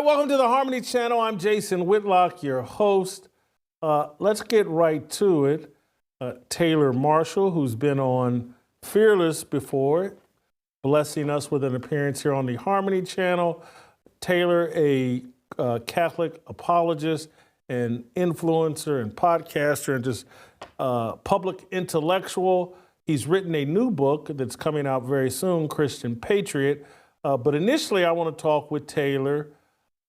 welcome to the Harmony Channel. I'm Jason Whitlock, your host. Let's get right to it. Taylor Marshall, who's been on Fearless before, blessing us with an appearance here on the Harmony Channel. Taylor, a Catholic apologist and influencer and podcaster and just public intellectual. He's written a new book that's coming out very soon, Christian Patriot. But initially, I want to talk with Taylor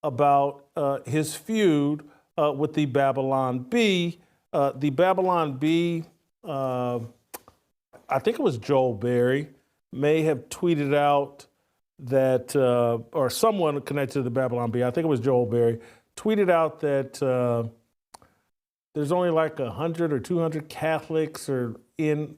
about his feud with the Babylon Bee. The Babylon Bee, I think it was Joel Berry, may have tweeted out that, or someone connected to the Babylon Bee, I think it was Joel Berry, tweeted out that there's only like 100 or 200 Catholics or in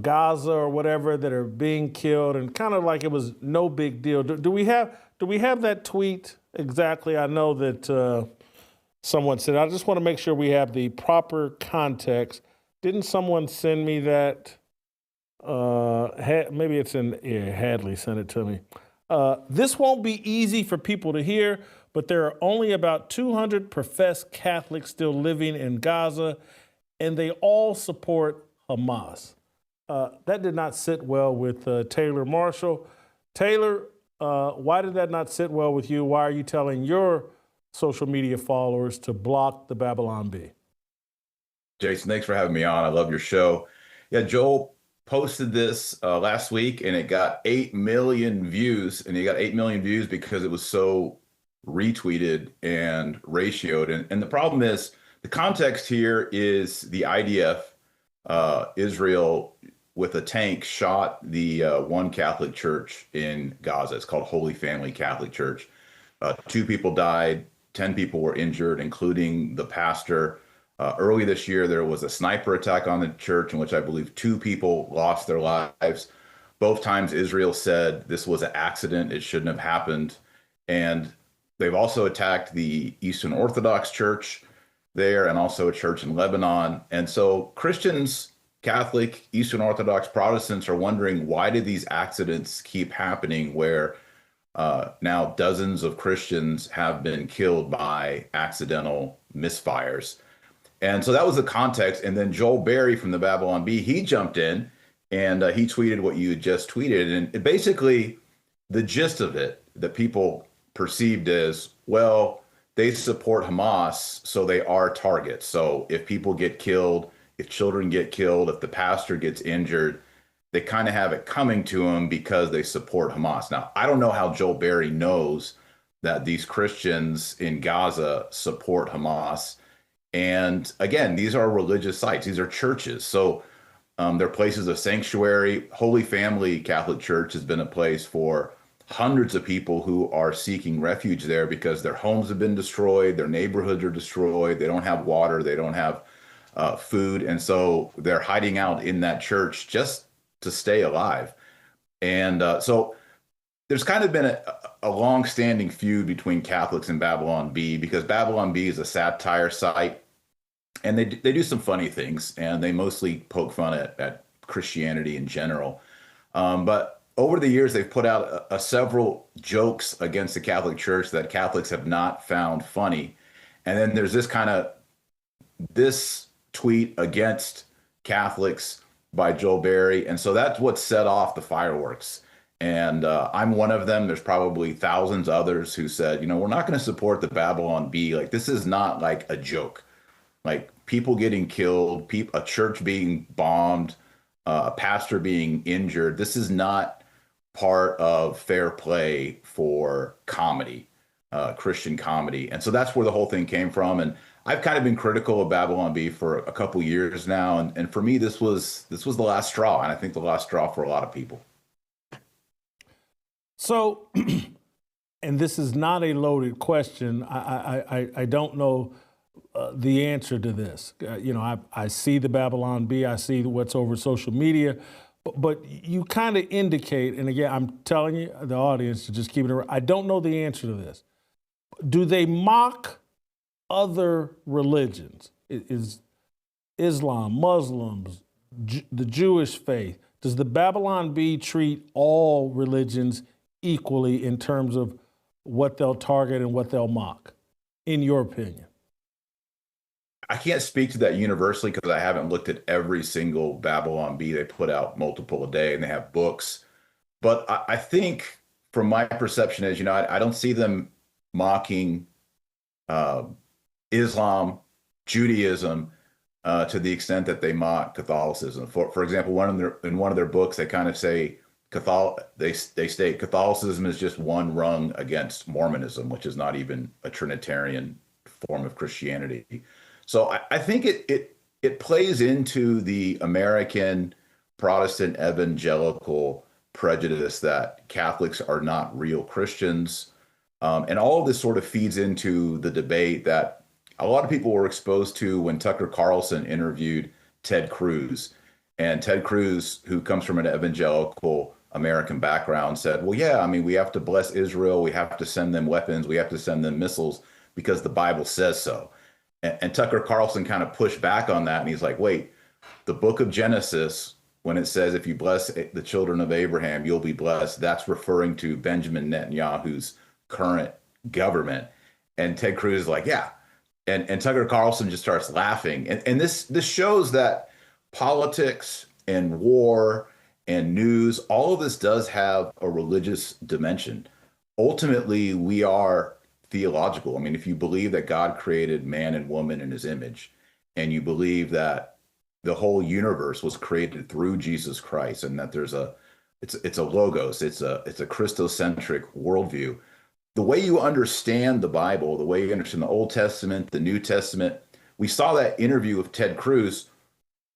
Gaza or whatever that are being killed, and kind of like it was no big deal. Do we have that tweet exactly? I know that someone said. I just want to make sure we have the proper context. Didn't someone send me that? Maybe it's in. Yeah, Hadley sent it to me. This won't be easy for people to hear, but there are only about 200 professed Catholics still living in Gaza, and they all support Hamas. That did not sit well with Taylor Marshall. Taylor, why did that not sit well with you? Why are you telling your social media followers to block the Babylon Bee? Jason, thanks for having me on. I love your show. Yeah, Joel posted this last week, and it got 8 million views. And he got 8 million views because it was so retweeted and ratioed. And the problem is, the context here is the IDF, Israel, with a tank, shot the one Catholic church in Gaza. It's called Holy Family Catholic Church. 2 people died, 10 people were injured, including the pastor. Early this year, there was a sniper attack on the church in which I believe 2 people lost their lives. Both times Israel said this was an accident, it shouldn't have happened. And they've also attacked the Eastern Orthodox Church there and also a church in Lebanon. And so Christians, Catholic, Eastern Orthodox, Protestants are wondering, why did these accidents keep happening where now dozens of Christians have been killed by accidental misfires? And so that was the context. And then Joel Berry from the Babylon Bee, he jumped in and he tweeted what you just tweeted. And basically the gist of it that people perceived as, well, they support Hamas, so they are targets. So if people get killed, if children get killed, if the pastor gets injured, they kind of have it coming to them because they support Hamas. Now, I don't know how Joel Berry knows that these Christians in Gaza support Hamas. And again, these are religious sites. These are churches. So they're places of sanctuary. Holy Family Catholic Church has been a place for hundreds of people who are seeking refuge there because their homes have been destroyed, their neighborhoods are destroyed, they don't have water, they don't have food. And so they're hiding out in that church just to stay alive. And so there's kind of been a long-standing feud between Catholics and Babylon Bee because Babylon Bee is a satire site, and they do some funny things, and they mostly poke fun at Christianity in general. But over the years, they've put out several jokes against the Catholic Church that Catholics have not found funny. And then there's this tweet against Catholics by Joel Berry. And so that's what set off the fireworks. And I'm one of them. There's probably thousands others who said, we're not going to support the Babylon Bee. Like, this is not like a joke. Like, people getting killed, a church being bombed, a pastor being injured. This is not part of fair play for comedy, Christian comedy. And so that's where the whole thing came from. And I've kind of been critical of Babylon Bee for a couple years now. And for me, this was the last straw. And I think the last straw for a lot of people. So, and this is not a loaded question. I don't know the answer to this. I see the Babylon Bee. I see what's over social media. But you kind of indicate, and again, I'm telling you, the audience, to just keep it around. I don't know the answer to this. Do they mock other religions? Is Islam, Muslims, the Jewish faith? Does the Babylon Bee treat all religions equally in terms of what they'll target and what they'll mock, in your opinion? I can't speak to that universally because I haven't looked at every single Babylon Bee. They put out multiple a day and they have books. But I think from my perception is, I don't see them mocking uh, Islam, Judaism, to the extent that they mock Catholicism. For example, in one of their books, they kind of say they state Catholicism is just one rung against Mormonism, which is not even a Trinitarian form of Christianity. So I think it plays into the American Protestant evangelical prejudice that Catholics are not real Christians. And all of this sort of feeds into the debate that a lot of people were exposed to when Tucker Carlson interviewed Ted Cruz. And Ted Cruz, who comes from an evangelical American background, said, well, yeah, I mean, we have to bless Israel. We have to send them weapons. We have to send them missiles because the Bible says so. And Tucker Carlson kind of pushed back on that. And he's like, wait, the book of Genesis, when it says, if you bless the children of Abraham, you'll be blessed, that's referring to Benjamin Netanyahu's current government. And Ted Cruz is like, yeah. And Tucker Carlson just starts laughing. And this shows that politics and war and news, all of this does have a religious dimension. Ultimately, we are theological. I mean, if you believe that God created man and woman in his image, and you believe that the whole universe was created through Jesus Christ, and that it's a logos, it's a Christocentric worldview. The way you understand the Bible, the way you understand the Old Testament, the New Testament, we saw that interview with Ted Cruz,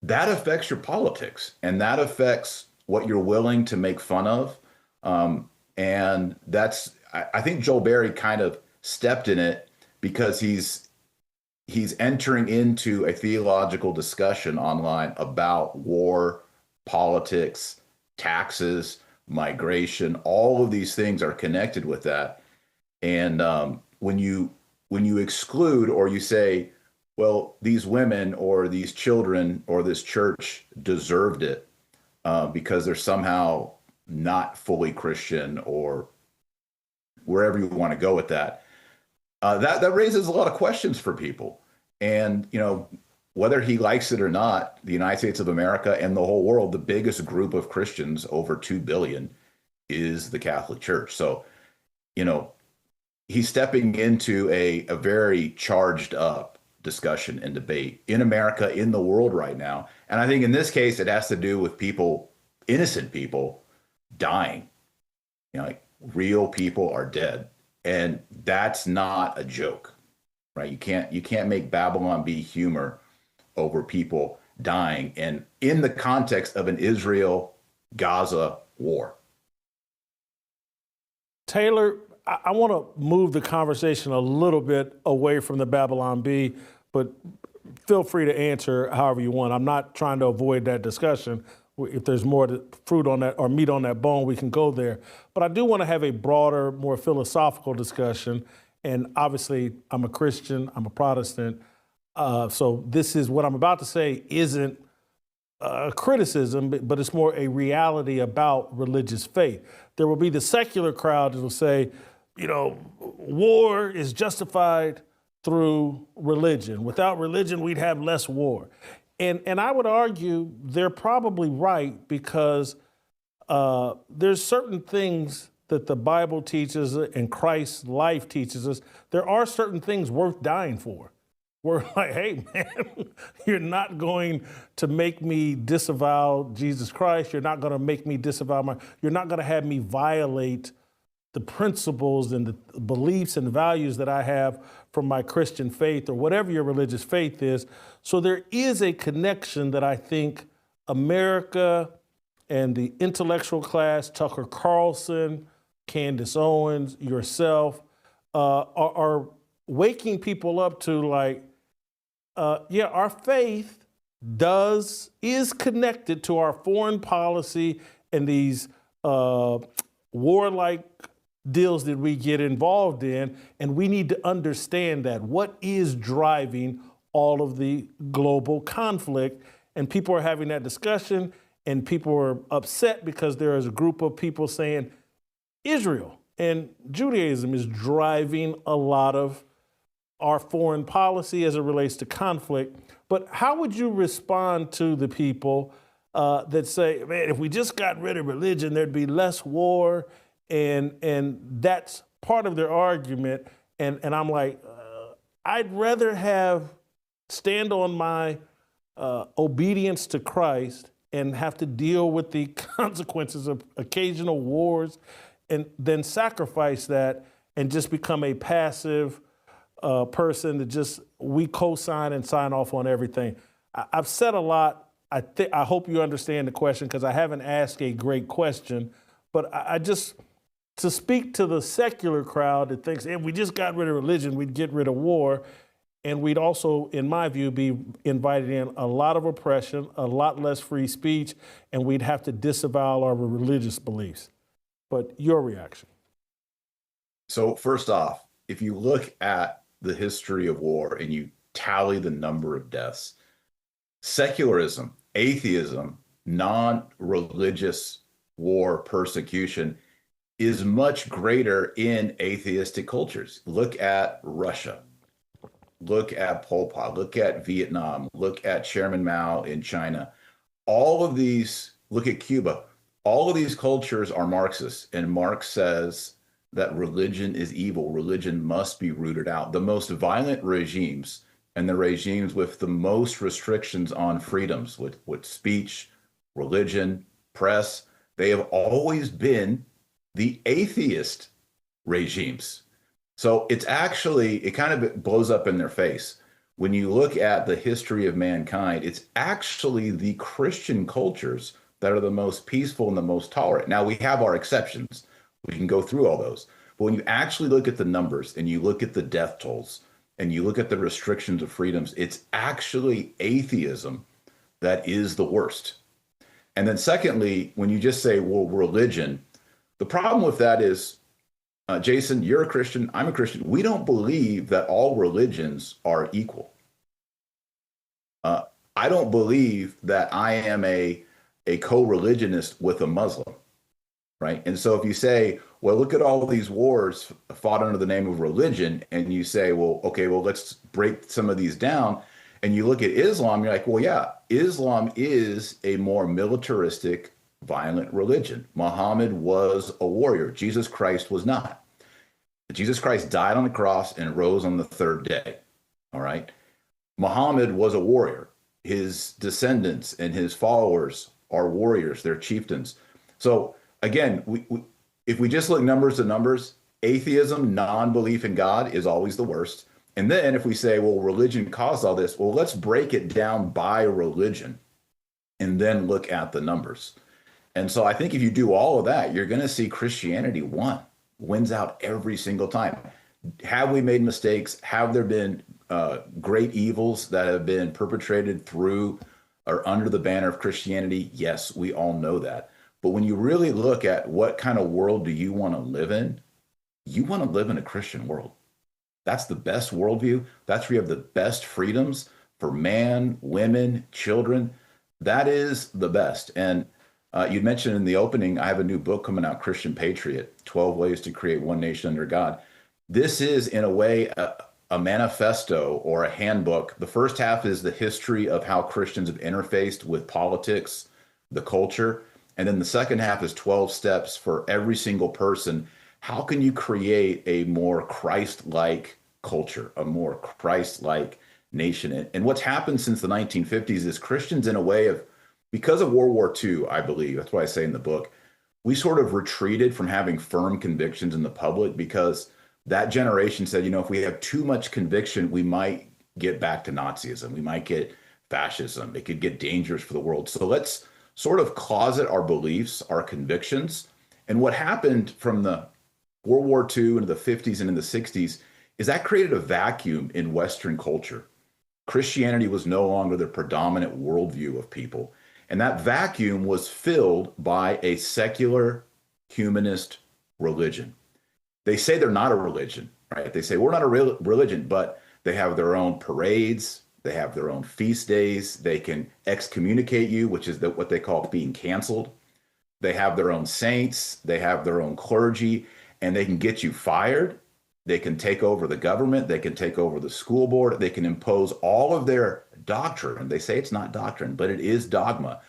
that affects your politics, and that affects what you're willing to make fun of. And I think Joel Berry kind of stepped in it because he's entering into a theological discussion online about war, politics, taxes, migration. All of these things are connected with that. And when you exclude, or you say, well, these women or these children or this church deserved it because they're somehow not fully Christian, or wherever you want to go with that, that raises a lot of questions for people. And, whether he likes it or not, the United States of America and the whole world, the biggest group of Christians, over 2 billion, is the Catholic Church. So, he's stepping into a very charged up discussion and debate in America, in the world right now. And I think in this case, it has to do with people, innocent people, dying. Like, real people are dead. And that's not a joke, right? You can't make Babylon Bee humor over people dying, and in the context of an Israel-Gaza war. Taylor, I want to move the conversation a little bit away from the Babylon Bee, but feel free to answer however you want. I'm not trying to avoid that discussion. If there's more fruit on that or meat on that bone, we can go there. But I do want to have a broader, more philosophical discussion. And obviously, I'm a Christian, I'm a Protestant. So this is what I'm about to say isn't a criticism, but it's more a reality about religious faith. There will be the secular crowd that will say, war is justified through religion. Without religion, we'd have less war. And I would argue they're probably right, because there's certain things that the Bible teaches and Christ's life teaches us. There are certain things worth dying for. We're like, hey, man, you're not going to make me disavow Jesus Christ. You're not going to make me disavow you're not going to have me violate the principles and the beliefs and values that I have from my Christian faith, or whatever your religious faith is. So there is a connection that I think America and the intellectual class, Tucker Carlson, Candace Owens, yourself, are waking people up to, like, our faith is connected to our foreign policy and these warlike deals that we get involved in, and we need to understand that. What is driving all of the global conflict? And people are having that discussion, and people are upset because there is a group of people saying, Israel, And Judaism is driving a lot of our foreign policy as it relates to conflict. But how would you respond to the people that say, man, if we just got rid of religion, there'd be less war, and that's part of their argument. And I'm like, I'd rather stand on my obedience to Christ and have to deal with the consequences of occasional wars, and then sacrifice that and just become a passive person that we co-sign and sign off on everything. I've said a lot. I hope you understand the question, because I haven't asked a great question, but I just, to speak to the secular crowd that thinks if we just got rid of religion, we'd get rid of war. And we'd also, in my view, be invited in a lot of oppression, a lot less free speech, and we'd have to disavow our religious beliefs. But your reaction? So first off, if you look at the history of war and you tally the number of deaths, secularism, atheism, non-religious war persecution is much greater in atheistic cultures. Look at Russia. Look at Pol Pot, look at Vietnam, look at Chairman Mao in China. All of these, look at Cuba. All of these cultures are Marxist, and Marx says that religion is evil. Religion must be rooted out. The most violent regimes and the regimes with the most restrictions on freedoms, with speech, religion, press, they have always been the atheist regimes. So it kind of blows up in their face. When you look at the history of mankind, it's actually the Christian cultures that are the most peaceful and the most tolerant. Now, we have our exceptions. We can go through all those. But when you actually look at the numbers and you look at the death tolls and you look at the restrictions of freedoms, it's actually atheism that is the worst. And then secondly, when you just say, well, religion, the problem with that is, Jason, you're a Christian, I'm a Christian. We don't believe that all religions are equal. I don't believe that I am a co-religionist with a Muslim, right? And so if you say, well, look at all of these wars fought under the name of religion, and you say, well, okay, well, let's break some of these down, and you look at Islam, you're like, well, yeah, Islam is a more militaristic, violent religion. Muhammad was a warrior. Jesus Christ was not. Jesus Christ died on the cross and rose on the third day. All right. Muhammad was a warrior. His descendants and his followers are warriors. They're chieftains. So again, if we just look numbers to numbers, atheism, non-belief in God is always the worst. And then if we say, well, religion caused all this, well, let's break it down by religion and then look at the numbers. And so I think if you do all of that, you're going to see Christianity wins out every single time. Have we made mistakes? Have there been great evils that have been perpetrated through or under the banner of Christianity? Yes, we all know that. But when you really look at what kind of world do you want to live in, you want to live in a Christian world. That's the best worldview. That's where you have the best freedoms for man, women, children. That is the best. And you mentioned in the opening, I have a new book coming out, Christian Patriot, 12 Ways to Create One Nation Under God. This is, in a way, a manifesto or a handbook. The first half is the history of how Christians have interfaced with politics, the culture. And then the second half is 12 steps for every single person. How can you create a more Christ-like culture, a more Christ-like nation? And what's happened since the 1950s is Christians, in a way, because of World War II, I believe, that's what I say in the book, we sort of retreated from having firm convictions in the public, because that generation said, if we have too much conviction, we might get back to Nazism. We might get fascism. It could get dangerous for the world. So let's sort of closet our beliefs, our convictions. And what happened from the World War II into the 50s and in the 60s is that created a vacuum in Western culture. Christianity was no longer the predominant worldview of people. And that vacuum was filled by a secular humanist religion. They say they're not a religion, right? They say we're not a real religion, but they have their own parades. They have their own feast days. They can excommunicate you, which is what they call being canceled. They have their own saints. They have their own clergy. and they can get you fired. They can take over the government. They can take over the school board. They can impose all of their doctrine. They say it's not doctrine, but it is dogma.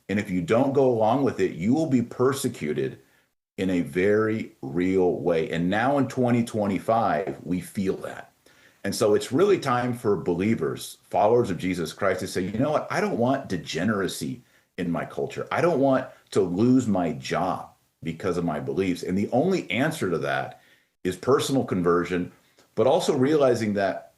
And if you don't go along with it, you will be persecuted in a very real way. And now in 2025, we feel that. And so it's really time for believers, followers of Jesus Christ, to say, you know what? I don't want degeneracy in my culture. I don't want to lose my job because of my beliefs. And the only answer to that is personal conversion, but also realizing that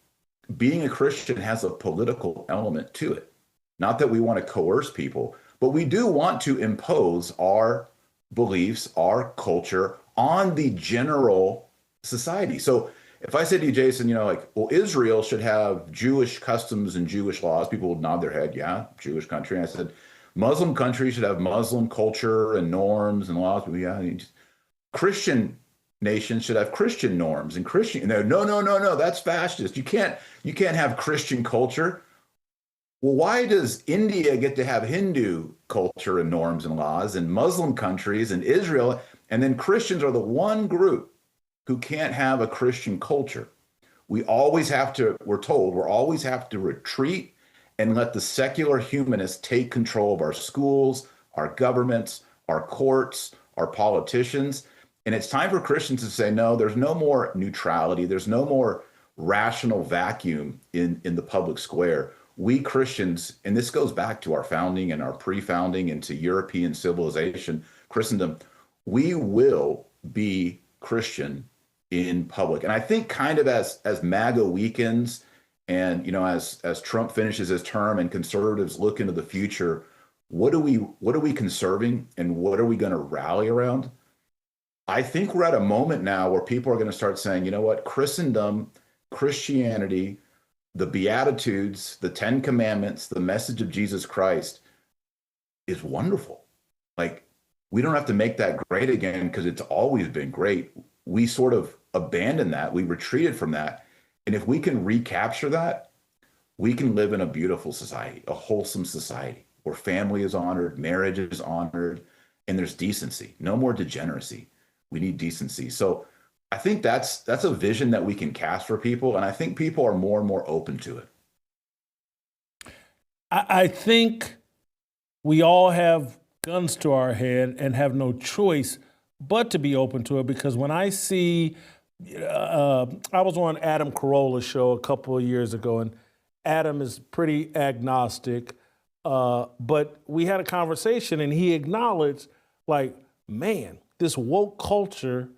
being a Christian has a political element to it. Not that we want to coerce people, but we do want to impose our beliefs, our culture on the general society. So if I said to you, Jason, well, Israel should have Jewish customs and Jewish laws, people would nod their head, yeah, Jewish country. And I said, Muslim countries should have Muslim culture and norms and laws. But yeah, Christian nations should have Christian norms and Christian. No, that's fascist. You can't have Christian culture. Well, why does India get to have Hindu culture and norms and laws, and Muslim countries and Israel, and then Christians are the one group who can't have a Christian culture? We're always have to retreat and let the secular humanists take control of our schools, our governments, our courts, our politicians. And it's time for Christians to say, no, there's no more neutrality. There's no more rational vacuum in the public square. We Christians, and this goes back to our founding and our pre-founding into European civilization, Christendom, we will be Christian in public. And I think kind of as MAGA weakens and, as Trump finishes his term and conservatives look into the future, what are we conserving and what are we going to rally around? I think we're at a moment now where people are going to start saying, you know what, Christendom, Christianity, the Beatitudes, the Ten Commandments, the message of Jesus Christ is wonderful. Like, we don't have to make that great again because it's always been great. We sort of abandoned that. We retreated from that. And if we can recapture that, we can live in a beautiful society, a wholesome society where family is honored, marriage is honored, and there's decency. No more degeneracy. We need decency. So I think that's a vision that we can cast for people, and I think people are more and more open to it. I think we all have guns to our head and have no choice but to be open to it, because when I see, I was on Adam Carolla's show a couple of years ago, and Adam is pretty agnostic, but we had a conversation and he acknowledged, like, man, this woke culture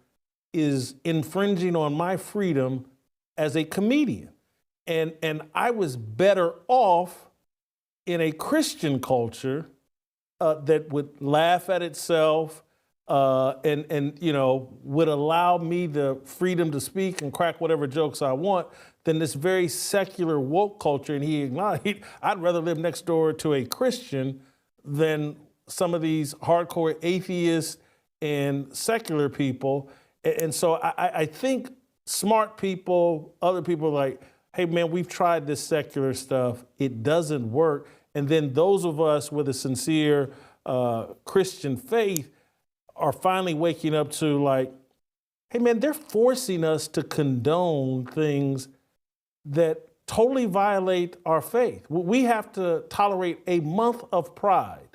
is infringing on my freedom as a comedian. And I was better off in a Christian culture that would laugh at itself and would allow me the freedom to speak and crack whatever jokes I want than this very secular woke culture. And he acknowledged, I'd rather live next door to a Christian than some of these hardcore atheists and secular people. And so I think smart people, other people are like, hey, man, we've tried this secular stuff. It doesn't work. And then those of us with a sincere Christian faith are finally waking up to, like, hey, man, they're forcing us to condone things that totally violate our faith. We have to tolerate a month of pride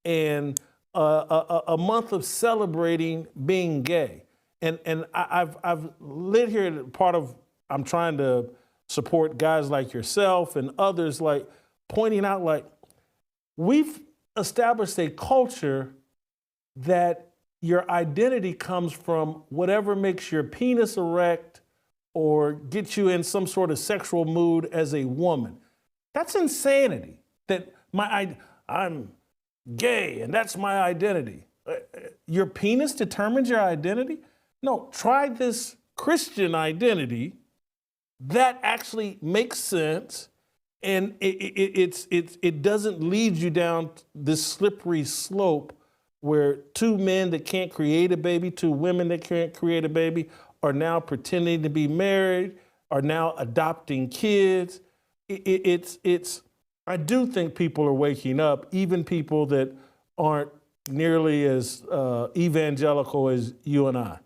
and a month of celebrating being gay. And I've lived here, part of, I'm trying to support guys like yourself and others, like pointing out, like, we've established a culture that your identity comes from whatever makes your penis erect or gets you in some sort of sexual mood as a woman. That's insanity. That I'm gay and that's my identity. Your penis determines your identity? No, try this Christian identity that actually makes sense, and it doesn't lead you down this slippery slope where two men that can't create a baby, two women that can't create a baby, are now pretending to be married, are now adopting kids. I do think people are waking up, even people that aren't nearly as evangelical as you and I.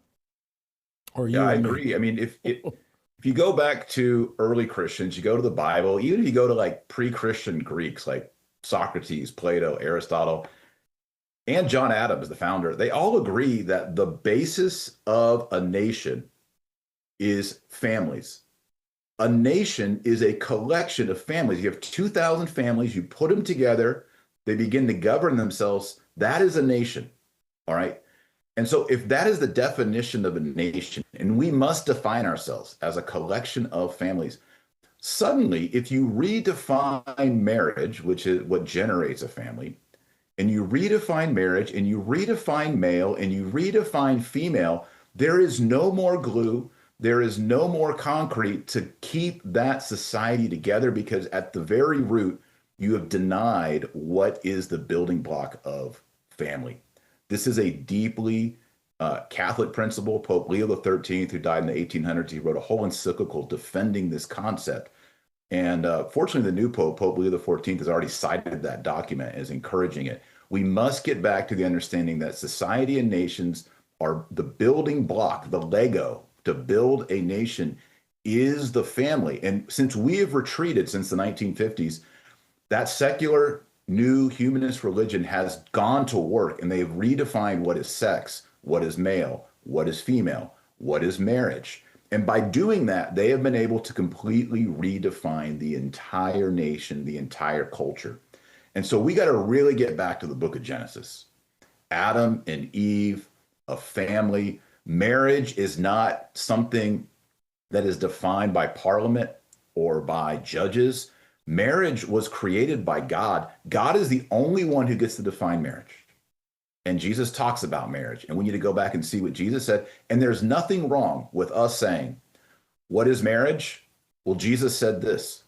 or Yeah, you I and me. agree. I mean, if you go back to early Christians, you go to the Bible, even if you go to like pre-Christian Greeks like Socrates, Plato, Aristotle, and John Adams, the founder, they all agree that the basis of a nation is families. A nation is a collection of families. You have 2,000 families, you put them together, they begin to govern themselves. That is a nation. All right. And so, if that is the definition of a nation, and we must define ourselves as a collection of families, suddenly, if you redefine marriage, which is what generates a family, and you redefine marriage, and you redefine male, and you redefine female, there is no more glue. There is no more concrete to keep that society together because at the very root, you have denied what is the building block of family. This is a deeply Catholic principle. Pope Leo XIII, who died in the 1800s, he wrote a whole encyclical defending this concept. And fortunately, the new Pope, Pope Leo XIV, has already cited that document as encouraging it. We must get back to the understanding that society and nations are the building block, the Lego to build a nation is the family. And since we have retreated since the 1950s, that secular new humanist religion has gone to work and they've redefined what is sex, what is male, what is female, what is marriage. And by doing that, they have been able to completely redefine the entire nation, the entire culture. And so we got to really get back to the book of Genesis. Adam and Eve, a family. Marriage is not something that is defined by parliament or by judges. Marriage was created by God. God is the only one who gets to define marriage. And Jesus talks about marriage. And we need to go back and see what Jesus said. And there's nothing wrong with us saying, what is marriage? Well, Jesus said this.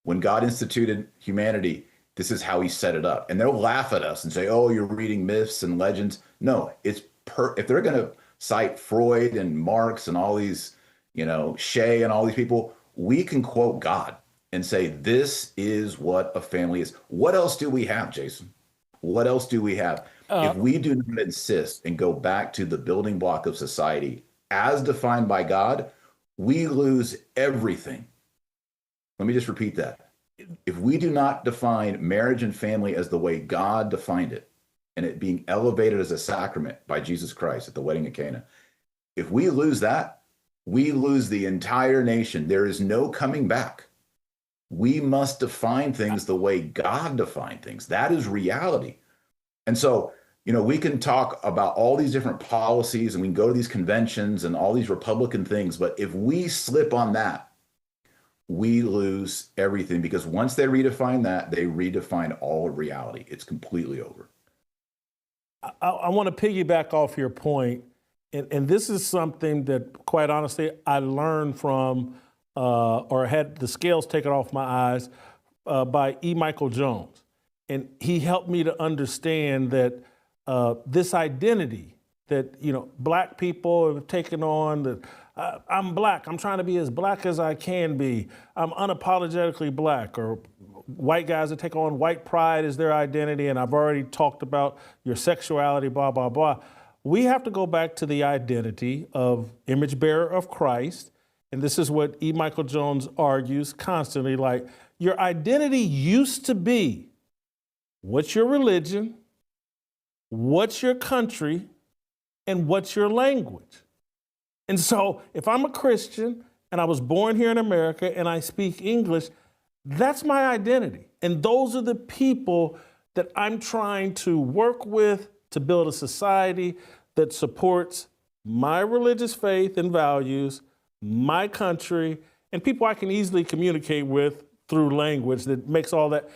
When God instituted humanity, this is how he set it up. And they'll laugh at us and say, oh, you're reading myths and legends. No, if they're going to cite Freud and Marx and all these, Shea and all these people, we can quote God and say, this is what a family is. What else do we have, Jason? What else do we have? If we do not insist and go back to the building block of society as defined by God, we lose everything. Let me just repeat that. If we do not define marriage and family as the way God defined it, and it being elevated as a sacrament by Jesus Christ at the wedding of Cana, if we lose that, we lose the entire nation. There is no coming back. We must define things the way God defined things. That is reality. And so, we can talk about all these different policies and we can go to these conventions and all these Republican things, but if we slip on that, we lose everything because once they redefine that, they redefine all of reality. It's completely over. I want to piggyback off your point, and this is something that, quite honestly, I learned from or had the scales taken off my eyes by E. Michael Jones. And he helped me to understand that this identity that, black people have taken on, that I'm black, I'm trying to be as black as I can be, I'm unapologetically black, or white guys that take on white pride as their identity, and I've already talked about your sexuality, blah, blah, blah. We have to go back to the identity of image bearer of Christ, and this is what E. Michael Jones argues constantly, like, your identity used to be what's your religion, what's your country, and what's your language. And so if I'm a Christian and I was born here in America and I speak English, that's my identity. And those are the people that I'm trying to work with to build a society that supports my religious faith and values, my country, and people I can easily communicate with through language that makes all that.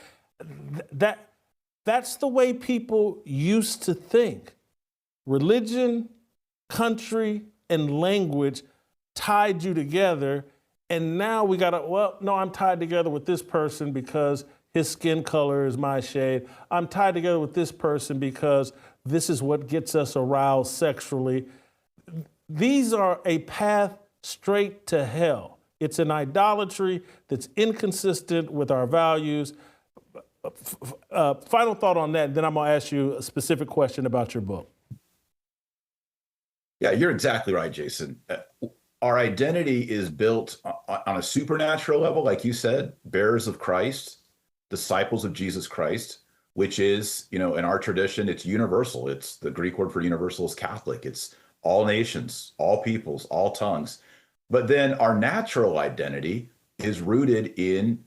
That's the way people used to think. Religion, country, and language tied you together. And now we no, I'm tied together with this person because his skin color is my shade. I'm tied together with this person because this is what gets us aroused sexually. These are a path straight to hell. It's an idolatry that's inconsistent with our values. Final thought on that, then I'm going to ask you a specific question about your book. Yeah, you're exactly right, Jason. Our identity is built on a supernatural level, like you said, bearers of Christ, disciples of Jesus Christ, which is, in our tradition, it's universal. It's the Greek word for universal is Catholic. It's all nations, all peoples, all tongues. But then our natural identity is rooted in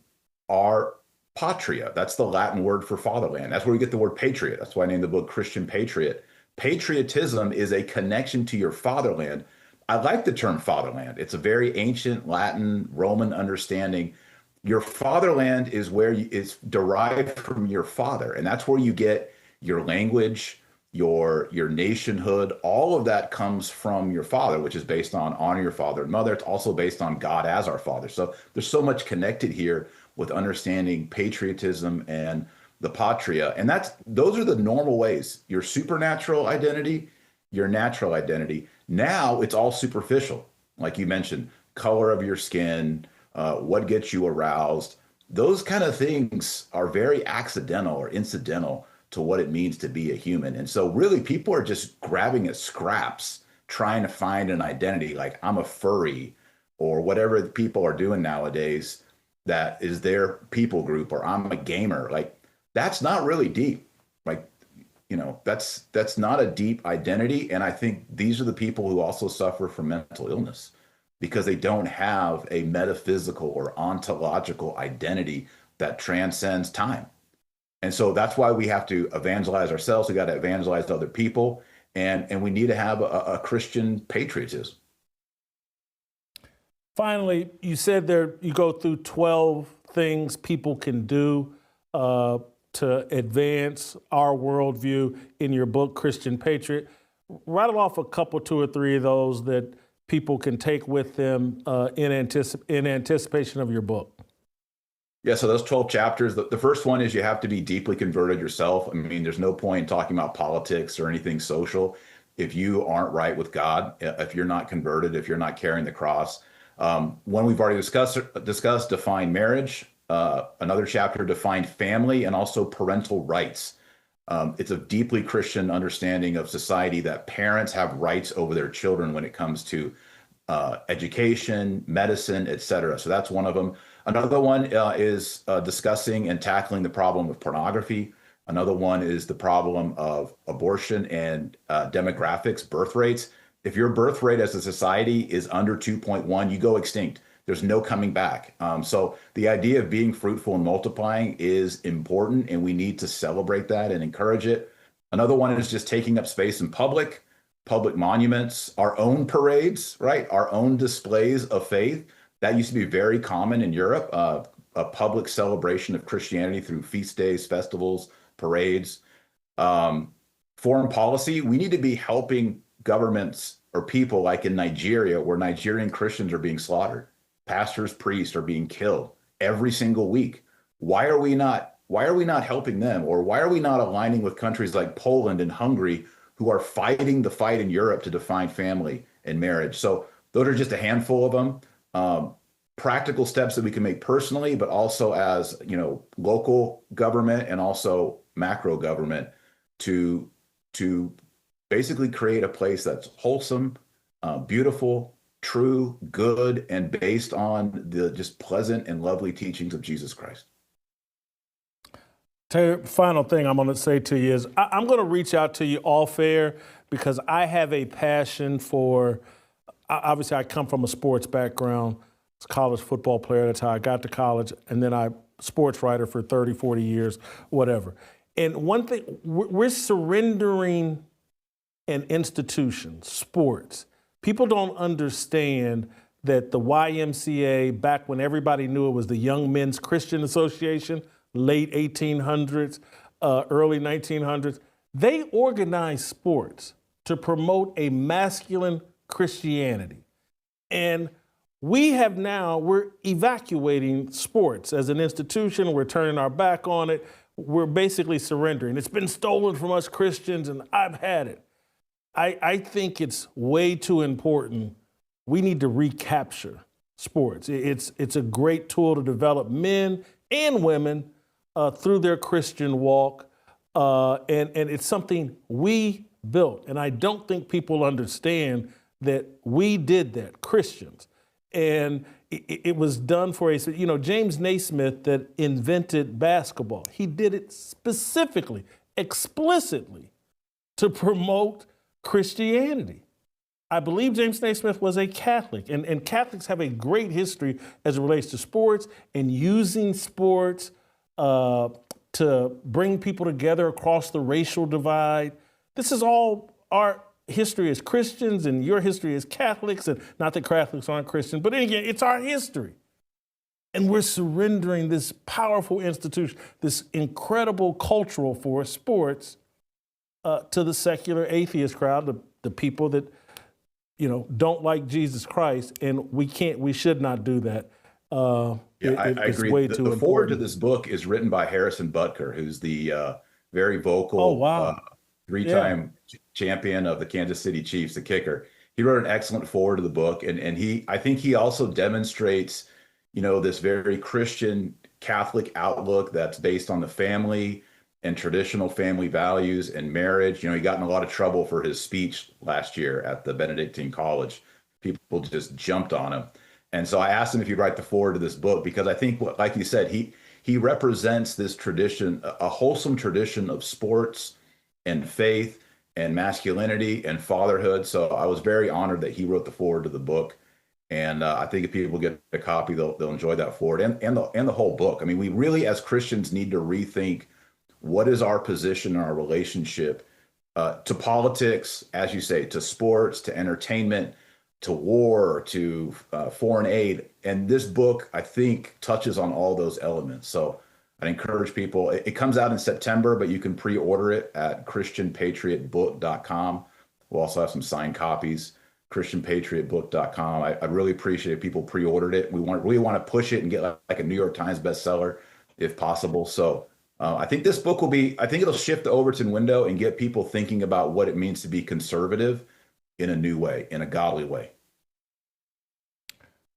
our patria. That's the Latin word for fatherland. That's where we get the word patriot. That's why I named the book Christian Patriot. Patriotism is a connection to your fatherland. I like the term fatherland. It's a very ancient Latin, Roman understanding. Your fatherland is where it's derived from your father, and that's where you get your language, your nationhood. All of that comes from your father, which is based on honor your father and mother. It's also based on God as our father. So there's so much connected here with understanding patriotism and the patria. And those are the normal ways. Your supernatural identity, your natural identity. Now it's all superficial. Like you mentioned, color of your skin, what gets you aroused. Those kind of things are very accidental or incidental to what it means to be a human. And so really people are just grabbing at scraps, trying to find an identity like I'm a furry or whatever people are doing nowadays that is their people group, or I'm a gamer. Like that's not really deep. Like, that's not a deep identity. And I think these are the people who also suffer from mental illness because they don't have a metaphysical or ontological identity that transcends time. And so that's why we have to evangelize ourselves. We got to evangelize other people, and we need to have a Christian patriotism. Finally, you said you go through 12 things people can do to advance our worldview in your book, Christian Patriot. Rattle off a couple, two or three of those that people can take with them in anticipation of your book. Yeah, so those 12 chapters, the first one is you have to be deeply converted yourself. I mean, there's no point in talking about politics or anything social if you aren't right with God, if you're not converted, if you're not carrying the cross. One we've already discussed define marriage. Another chapter defined family and also parental rights. It's a deeply Christian understanding of society that parents have rights over their children when it comes to education, medicine, etc. So that's one of them. Another one is discussing and tackling the problem of pornography. Another one is the problem of abortion and demographics, birth rates. If your birth rate as a society is under 2.1, you go extinct. There's no coming back. So the idea of being fruitful and multiplying is important, and we need to celebrate that and encourage it. Another one is just taking up space in public monuments, our own parades, right? Our own displays of faith. That used to be very common in Europe, a public celebration of Christianity through feast days, festivals, parades. Foreign policy, we need to be helping governments or people like in Nigeria, where Nigerian Christians are being slaughtered. Pastors, priests are being killed every single week. Why are we not helping them? Or why are we not aligning with countries like Poland and Hungary who are fighting the fight in Europe to define family and marriage? So those are just a handful of them. Practical steps that we can make personally, but also as local government and also macro government to basically create a place that's wholesome, beautiful, true, good, and based on the just pleasant and lovely teachings of Jesus Christ. Taylor, final thing I'm going to say to you is I'm going to reach out to you off air because I have a passion for, obviously I come from a sports background. I was a college football player. That's how I got to college. And then I sports writer for 30, 40 years, whatever. And one thing, we're surrendering an institution, sports. People don't understand that the YMCA, back when everybody knew it was the Young Men's Christian Association, late 1800s, early 1900s, they organized sports to promote a masculine Christianity. And we're evacuating sports as an institution. We're turning our back on it. We're basically surrendering. It's been stolen from us Christians, and I've had it. I think it's way too important. We need to recapture sports. It's a great tool to develop men and women through their Christian walk. And it's something we built. And I don't think people understand that we did that, Christians. And it was done for James Naismith that invented basketball. He did it specifically, explicitly to promote Christianity. I believe James Naismith was a Catholic, and Catholics have a great history as it relates to sports and using sports to bring people together across the racial divide. This is all our history as Christians and your history as Catholics, and not that Catholics aren't Christian, but again, it's our history. And we're surrendering this powerful institution, this incredible cultural force, sports, to the secular atheist crowd, the people that, don't like Jesus Christ, and we should not do that. I agree. Way the too foreword to this book is written by Harrison Butker, who's the very vocal, three-time champion of the Kansas City Chiefs, the kicker. He wrote an excellent foreword to the book, and I think he also demonstrates, this very Christian Catholic outlook that's based on the family and traditional family values and marriage. He got in a lot of trouble for his speech last year at the Benedictine College. People just jumped on him. And so I asked him if he'd write the foreword to this book, because I think, like you said, he represents this tradition, a wholesome tradition of sports and faith and masculinity and fatherhood. So I was very honored that he wrote the foreword to the book. And I think if people get a copy, they'll enjoy that foreword and the whole book. I mean, we really, as Christians, need to rethink what is our position in our relationship to politics, as you say, to sports, to entertainment, to war, to foreign aid. And this book, I think, touches on all those elements. So I encourage people. It comes out in September, but you can pre-order it at christianpatriotbook.com. We'll also have some signed copies, christianpatriotbook.com. I'd really appreciate if people pre-ordered it. We really want to push it and get like a New York Times bestseller if possible. So I think this book I think it'll shift the Overton window and get people thinking about what it means to be conservative in a new way, in a godly way.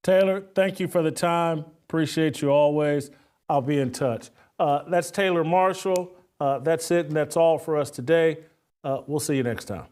Taylor, thank you for the time. Appreciate you always. I'll be in touch. That's Taylor Marshall. That's it, and that's all for us today. We'll see you next time.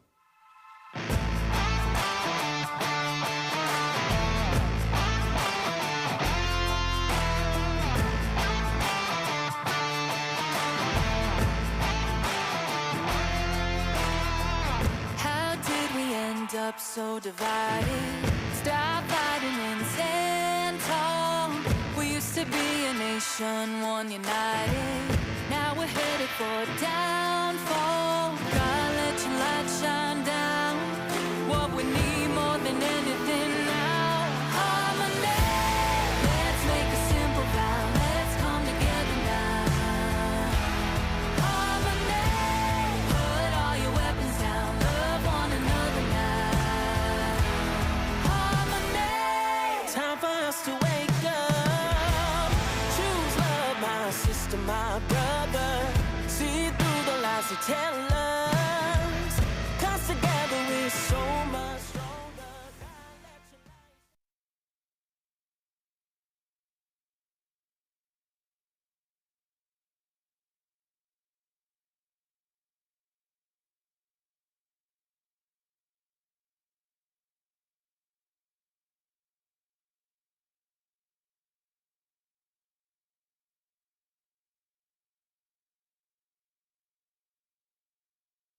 Up so divided, stop fighting and stand tall. We used to be a nation, one united. Now we're headed for downfall. God, let your light shine down. What we need more than anything now, harmony. Let's make a simple vow. Let's come together now. Harmony. Put all your weapons down. Love one another now. Time for us to wake up. Choose love, my sister, my brother. See through the lies they tell